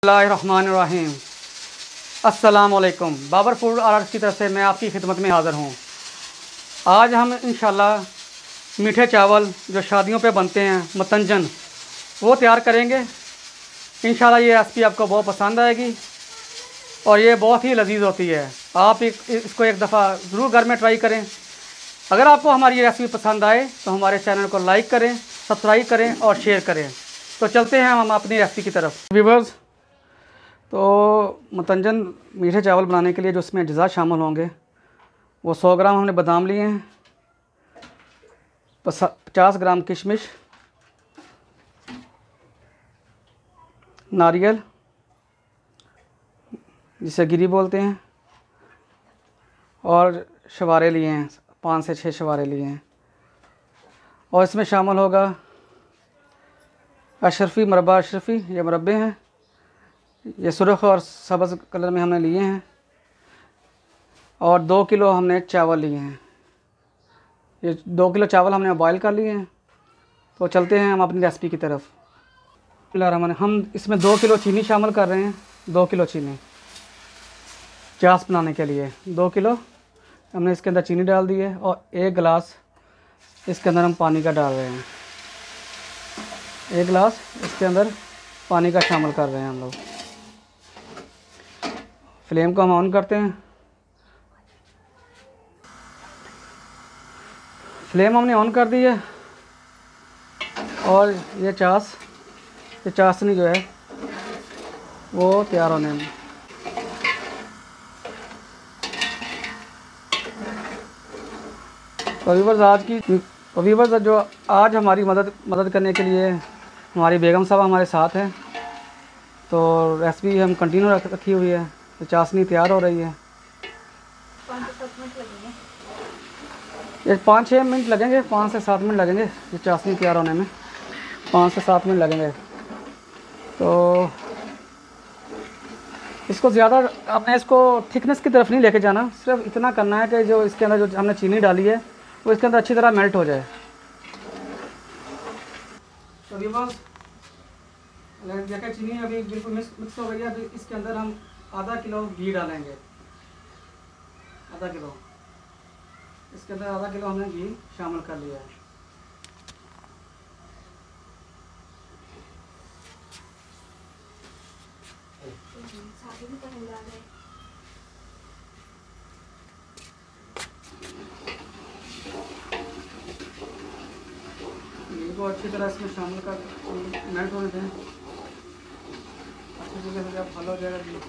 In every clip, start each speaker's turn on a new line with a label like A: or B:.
A: बिस्मिल्लाहिर्रहमानिर्रहीम। अस्सलाम वालेकुम। बाबर फूड आर्ट्स की तरफ से मैं आपकी खिदमत में हाज़िर हूँ। आज हम इंशाल्लाह मीठे चावल जो शादियों पे बनते हैं मतंजन, वो तैयार करेंगे। इंशाल्लाह ये रेसिपी आपको बहुत पसंद आएगी और ये बहुत ही लजीज होती है। आप इसको एक दफ़ा ज़रूर घर में ट्राई करें। अगर आपको हमारी ये रेसिपी पसंद आए तो हमारे चैनल को लाइक करें, सब्सक्राइब करें और शेयर करें। तो चलते हैं हम अपनी रेसिपी की तरफ। व्यूअर्स, तो मतंजन मीठे चावल बनाने के लिए जो इसमें अज्जा शामिल होंगे वो 100 ग्राम हमने बादाम लिए हैं, 50 ग्राम किशमिश, नारियल जिसे गिरी बोलते हैं, और शवारे लिए हैं, 5 से 6 शवारे लिए हैं। और इसमें शामिल होगा अशरफी, मरबा अशरफी, ये मुरब्बे हैं, ये सुरख और सब्ज़ कलर में हमने लिए हैं। और 2 किलो हमने चावल लिए हैं। ये 2 किलो चावल हमने बॉयल कर लिए हैं। तो चलते हैं हम अपनी रेसिपी की तरफ। हम इसमें 2 किलो चीनी शामिल कर रहे हैं। 2 किलो चीनी चास बनाने के लिए 2 किलो हमने इसके अंदर चीनी डाल दी है, और 1 गिलास इसके अंदर हम पानी का डाल रहे हैं। 1 गिलास इसके अंदर पानी का शामिल कर रहे हैं हम लोग। फ्लेम को हम ऑन करते हैं। फ्लेम हमने ऑन कर दी है और ये चाशनी जो है वो तैयार होने में। तो व्यूअर्स जो आज हमारी मदद करने के लिए हमारी बेगम साहब हमारे साथ हैं। तो रेसिपी हम कंटिन्यू रखी हुई है। तो चाशनी तैयार हो रही है। 5-6 मिनट लगेंगे, 5 से 7 मिनट लगेंगे ये चाशनी तैयार होने में। 5 से 7 मिनट लगेंगे। तो इसको ज़्यादा आपने इसको थिकनेस की तरफ नहीं लेके जाना, सिर्फ इतना करना है कि जो इसके अंदर जो हमने चीनी डाली है वो इसके अंदर अच्छी तरह मेल्ट हो जाए। तो व्यूअर्स, देखिए चीनी अभी बिल्कुल मिक्स हो गई है। अभी इसके अंदर हम आधा किलो घी डालेंगे। आधा किलो इसके अंदर आधा किलो हमने घी शामिल कर लिया है। घी को अच्छी तरह इसमें शामिल कर मेल्ट होने दें। अच्छी तरीके से जब हल हो जाएगा घी,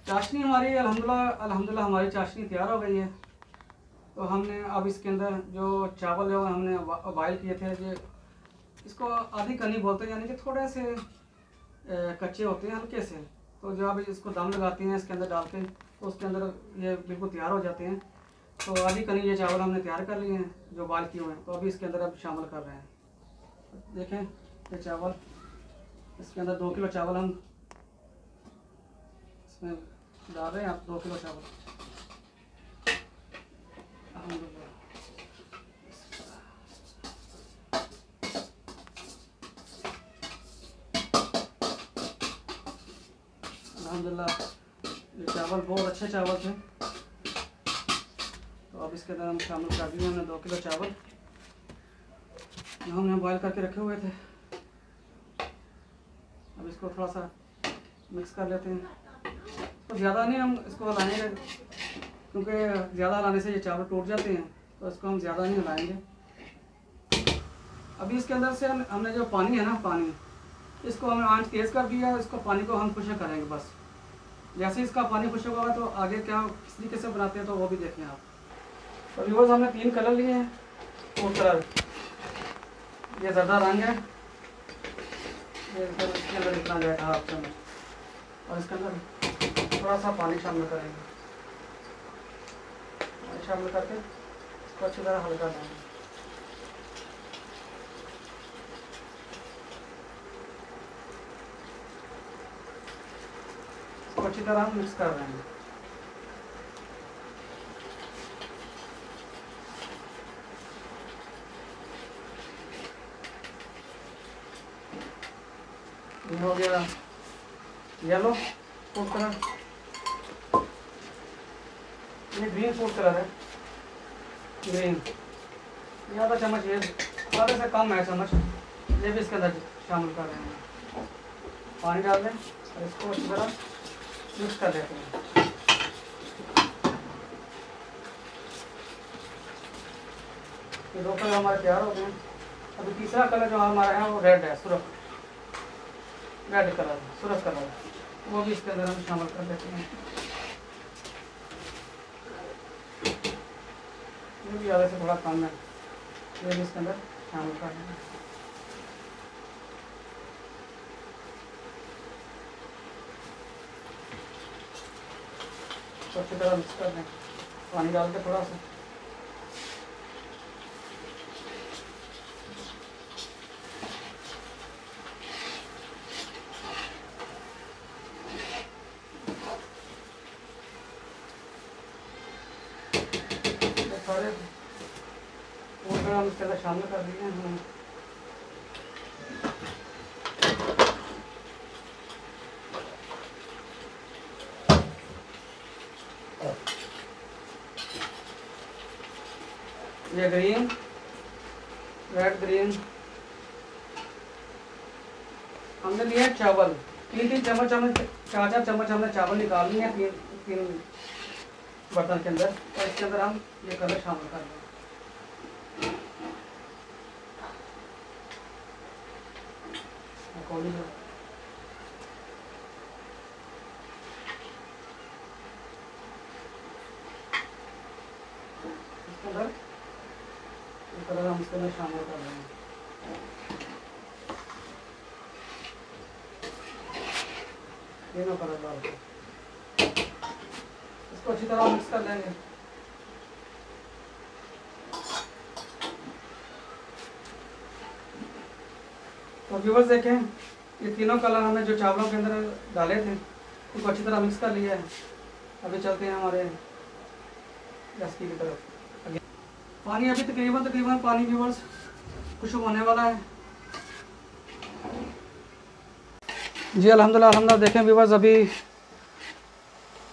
A: चाशनी हमारी अल्हम्दुलिल्लाह हमारी चाशनी तैयार हो गई है। तो हमने अब इसके अंदर जो चावल जो हमने बॉयल किए थे, जो इसको आधी कनी बोलते हैं, यानी कि थोड़े से कच्चे होते हैं, हल्के से। तो जब आप इसको दम लगाते हैं इसके अंदर डाल के, तो उसके अंदर ये बिल्कुल तैयार हो जाते हैं। तो आधी कनी ये चावल हमने तैयार कर लिए हैं जो बॉयल किए हुए हैं। तो अभी इसके अंदर अब शामिल कर रहे हैं। देखें ये चावल, इसके अंदर 2 किलो चावल हम इसमें डाल रहे हैं। आप 2 किलो चावल अल्हम्दुलिल्लाह ये चावल बहुत अच्छे चावल थे। तो अब इसके अंदर हम शामिल कर दिए हमने 2 किलो चावल जो हमने बॉयल करके रखे हुए थे। अब इसको थोड़ा सा मिक्स कर लेते हैं। तो ज़्यादा नहीं हम इसको हिलाएंगे, क्योंकि ज़्यादा हिलाने से ये चावल टूट जाते हैं। तो इसको हम ज़्यादा नहीं हिलाएंगे। अभी इसके अंदर से हमने जो पानी है ना, पानी इसको हमने आंच तेज़ कर दिया है। इसको पानी को हम खुश्क करेंगे बस। जैसे इसका पानी खुश्क होगा तो आगे क्या किस तरीके से बनाते हैं तो वो भी देखें आप। तो व्यूअर्स, हमने 3 कलर लिए हैं। फूड कलर, ये ज़्यादा रंग है, ये इसके अंदर इतना जाए हाफ चम्मच, और इसके अंदर थोड़ा सा पानी शामिल करेंगे। पानी शामिल करके इसको अच्छी तरह हल्का देंगे। इसको अच्छी तरह हम मिक्स कर रहे हैं। ये हो गया येलो फूड कलर, ये ग्रीन फूड कलर है, ग्रीन, ये आधा चम्मच, ये आधे से कम है चम्मच, ये भी इसके अंदर शामिल कर रहे हैं। पानी डाल दें और इसको अच्छी तरह मिक्स कर देते हैं। ये दो कलर हमारे तैयार हो गए हैं। अभी तीसरा कलर जो हमारा है वो रेड है, सुरख, रेड कलर, सुरख कलर, वो भी इसके अंदर हम शामिल कर देते हैं। ये भी आधे से थोड़ा कम है, ये भी इसके अंदर शामिल कर देंगे। तो अच्छी तरह मिक्स कर दें, पानी डाल के थोड़ा सा। सारे फूड कलर हम इसके अंदर शामिल कर दिए हैं। ये ग्रीन, रेड, ग्रीन, हमने लिए चावल, 3-3 चम्मच, हमने 4-4 चम्मच हमने चावल निकाल लिए हैं तीन बर्तन के अंदर, और इसके अंदर हम ये कलर शामिल कर दें। इसके अंदर ये कलर हम इसके अंदर शामिल कर देंगे। तीनों कलर डाल के इसको अच्छी तरह मिक्स कर लेंगे। तो व्यूअर्स देखें, ये तीनों कलर हमने जो चावलों के अंदर डाले थे उनको अच्छी तरह मिक्स कर लिया है। अभी चलते हैं हमारे रेसिपी की तरफ। पानी अभी तकरीबन पानी व्यूअर्स खुशबू होने वाला है। जी अल्हम्दुलिल्लाह देखें व्यूअर्स, अभी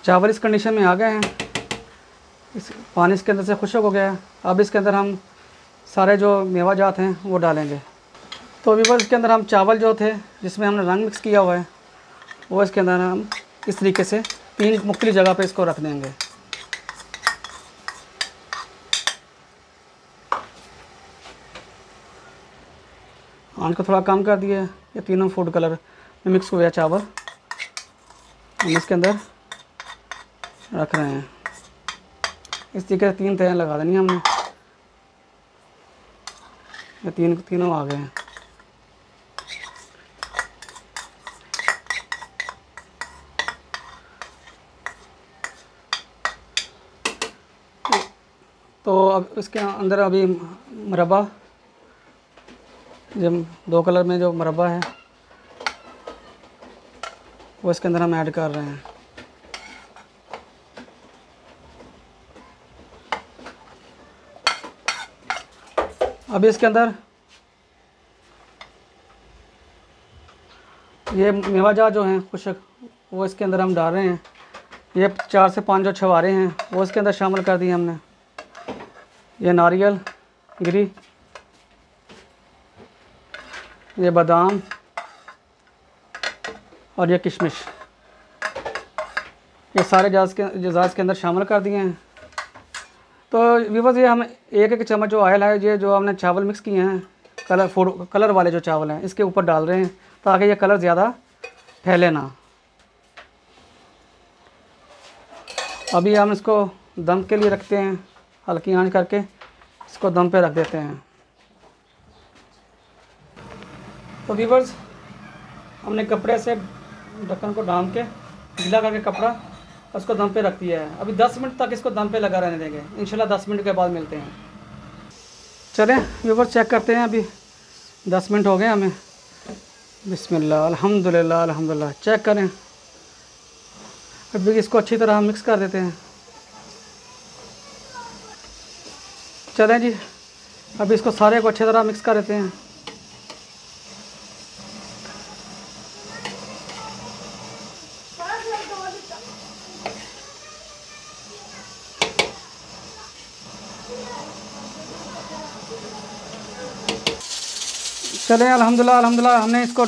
A: चावल इस कंडीशन में आ गए हैं, इस पानी इसके अंदर से खुश्क हो गया है। अब इसके अंदर हम सारे जो मेवा जात हैं वो डालेंगे। तो व्यूअर्स इसके अंदर हम चावल जो थे जिसमें हमने रंग मिक्स किया हुआ है वो इसके अंदर हम इस तरीके से 3 मुख्तलिफ जगह पे इसको रख देंगे। आंच को थोड़ा कम कर दिया, ये तीनों फूड कलर में मिक्स हो गया चावल, हम इसके अंदर रख रहे हैं। इस तरीके से 3 तह लगा देनी हमने, ये तीनों आ गए हैं। तो अब इसके अंदर अभी मरबा, जो 2 कलर में जो मरबा है वो इसके अंदर हम ऐड कर रहे हैं। अभी इसके अंदर ये मेवाजात जो हैं खुशक वो इसके अंदर हम डाल रहे हैं। ये 4 से 5 जो छवारे हैं वो इसके अंदर शामिल कर दिए हमने। ये नारियल गिरी, ये बादाम और ये किशमिश, ये सारे जजाज के अंदर शामिल कर दिए हैं। तो व्यूअर्स ये हम एक चम्मच जो ऑयल है, ये जो हमने चावल मिक्स किए हैं कलर वाले जो चावल हैं इसके ऊपर डाल रहे हैं ताकि ये कलर ज़्यादा फैले ना। अभी हम इसको दम के लिए रखते हैं, हल्की आंच करके इसको दम पे रख देते हैं। तो व्यूअर्स हमने कपड़े से ढक्कन को ढांप के गीला करके कपड़ा उसको दम पे रख दिया है। अभी 10 मिनट तक इसको दम पे लगा रहने देंगे, इंशाल्लाह 10 मिनट के बाद मिलते हैं। चलें व्यूअर्स चेक करते हैं, अभी 10 मिनट हो गए हमें। बिस्मिल्लाह, अल्हम्दुलिल्लाह अल्हम्दुलिल्लाह। चेक करें, अभी इसको अच्छी तरह मिक्स कर देते हैं। चलें जी, अभी इसको सारे को अच्छी तरह मिक्स कर देते हैं। चलें अल्हम्दुलिल्लाह अल्हम्दुलिल्लाह हमने इसको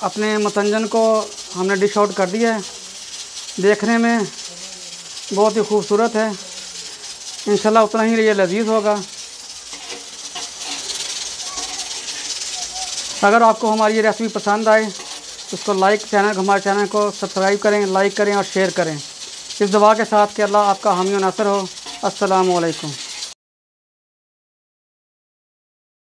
A: अपने मतंजन को हमने डिश आउट कर दिया है। देखने में बहुत ही खूबसूरत है, इंशाल्लाह उतना ही ये लजीज होगा। अगर आपको हमारी ये रेसिपी पसंद आए तो उसको हमारे चैनल को सब्सक्राइब करें, लाइक करें और शेयर करें। इस दुआ के साथ कि अल्लाह आपका हामी और नासर हो। अस्सलामु अलैकुम।